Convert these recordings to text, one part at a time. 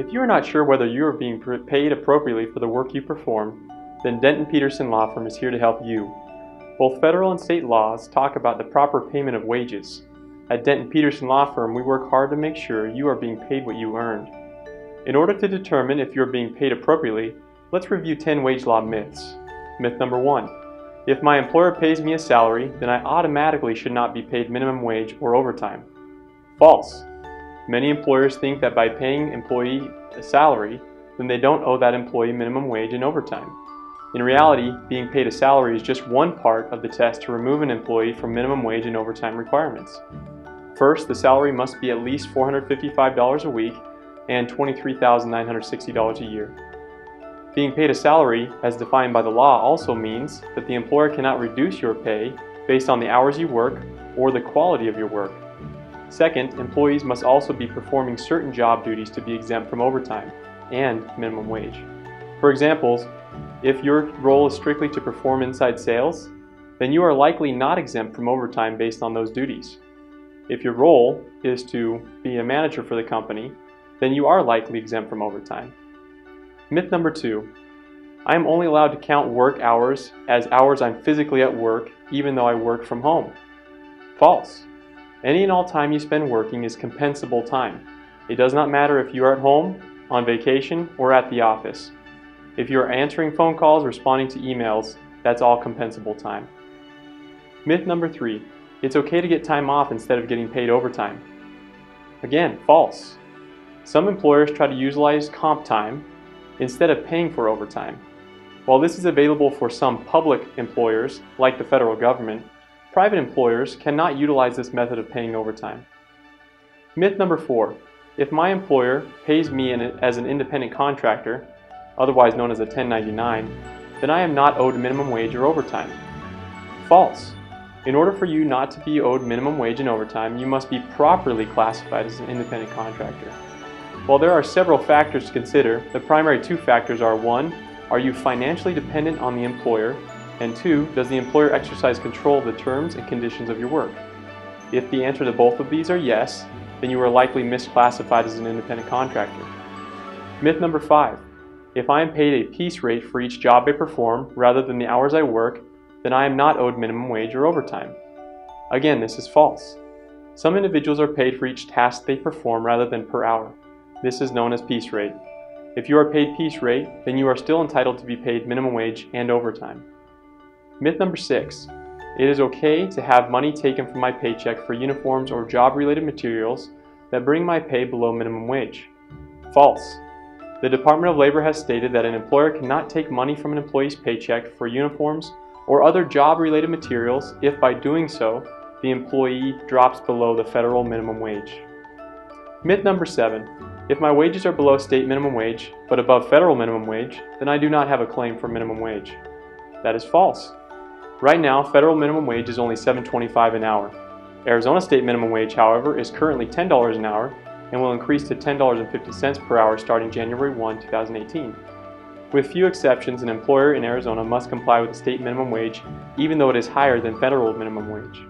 If you are not sure whether you are being paid appropriately for the work you perform, then Denton Peterson Law Firm is here to help you. Both federal and state laws talk about the proper payment of wages. At Denton Peterson Law Firm, we work hard to make sure you are being paid what you earned. In order to determine if you are being paid appropriately, let's review 10 wage law myths. Myth number 1. If my employer pays me a salary, then I automatically should not be paid minimum wage or overtime. False. Many employers think that by paying employee a salary, then they don't owe that employee minimum wage and overtime. In reality, being paid a salary is just one part of the test to remove an employee from minimum wage and overtime requirements. First, the salary must be at least $455 a week and $23,960 a year. Being paid a salary, as defined by the law, also means that the employer cannot reduce your pay based on the hours you work or the quality of your work. Second, employees must also be performing certain job duties to be exempt from overtime and minimum wage. For example, if your role is strictly to perform inside sales, then you are likely not exempt from overtime based on those duties. If your role is to be a manager for the company, then you are likely exempt from overtime. Myth number 2. I am only allowed to count work hours as hours I'm physically at work, even though I work from home. False. Any and all time you spend working is compensable time. It does not matter if you are at home, on vacation, or at the office. If you are answering phone calls, responding to emails, that's all compensable time. Myth number 3. It's okay to get time off instead of getting paid overtime. Again, false. Some employers try to utilize comp time instead of paying for overtime. While this is available for some public employers, like the federal government, private employers cannot utilize this method of paying overtime. Myth number 4. If my employer pays me as an independent contractor, otherwise known as a 1099, then I am not owed minimum wage or overtime. False. In order for you not to be owed minimum wage and overtime, you must be properly classified as an independent contractor. While there are several factors to consider, the primary 2 factors are: 1. Are you financially dependent on the employer? And 2. Does the employer exercise control of the terms and conditions of your work? If the answer to both of these are yes, then you are likely misclassified as an independent contractor. Myth number 5. If I am paid a piece rate for each job I perform rather than the hours I work, then I am not owed minimum wage or overtime. Again, this is false. Some individuals are paid for each task they perform rather than per hour. This is known as piece rate. If you are paid piece rate, then you are still entitled to be paid minimum wage and overtime. Myth number 6. It is okay to have money taken from my paycheck for uniforms or job-related materials that bring my pay below minimum wage. False. The Department of Labor has stated that an employer cannot take money from an employee's paycheck for uniforms or other job-related materials if by doing so, the employee drops below the federal minimum wage. Myth number 7. If my wages are below state minimum wage, but above federal minimum wage, then I do not have a claim for minimum wage. That is false. Right now, federal minimum wage is only $7.25 an hour. Arizona state minimum wage, however, is currently $10 an hour and will increase to $10.50 per hour starting January 1, 2018. With few exceptions, an employer in Arizona must comply with the state minimum wage even though it is higher than federal minimum wage.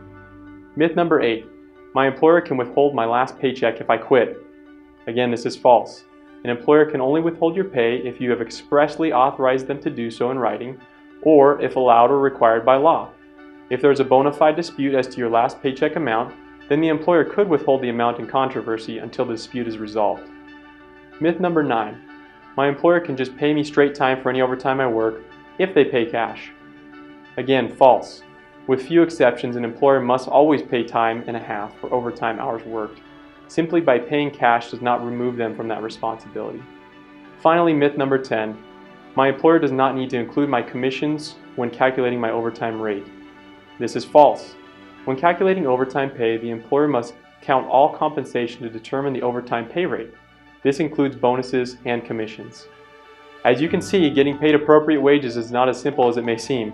Myth number 8. My employer can withhold my last paycheck if I quit. Again, this is false. An employer can only withhold your pay if you have expressly authorized them to do so in writing, or if allowed or required by law. If there is a bona fide dispute as to your last paycheck amount, then the employer could withhold the amount in controversy until the dispute is resolved. Myth number 9. My employer can just pay me straight time for any overtime I work if they pay cash. Again, false. With few exceptions, an employer must always pay time and a half for overtime hours worked. Simply by paying cash does not remove them from that responsibility. Finally, myth number 10. My employer does not need to include my commissions when calculating my overtime rate. This is false. When calculating overtime pay, the employer must count all compensation to determine the overtime pay rate. This includes bonuses and commissions. As you can see, getting paid appropriate wages is not as simple as it may seem.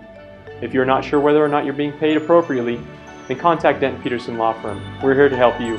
If you're not sure whether or not you're being paid appropriately, then contact Denton Peterson Law Firm. We're here to help you.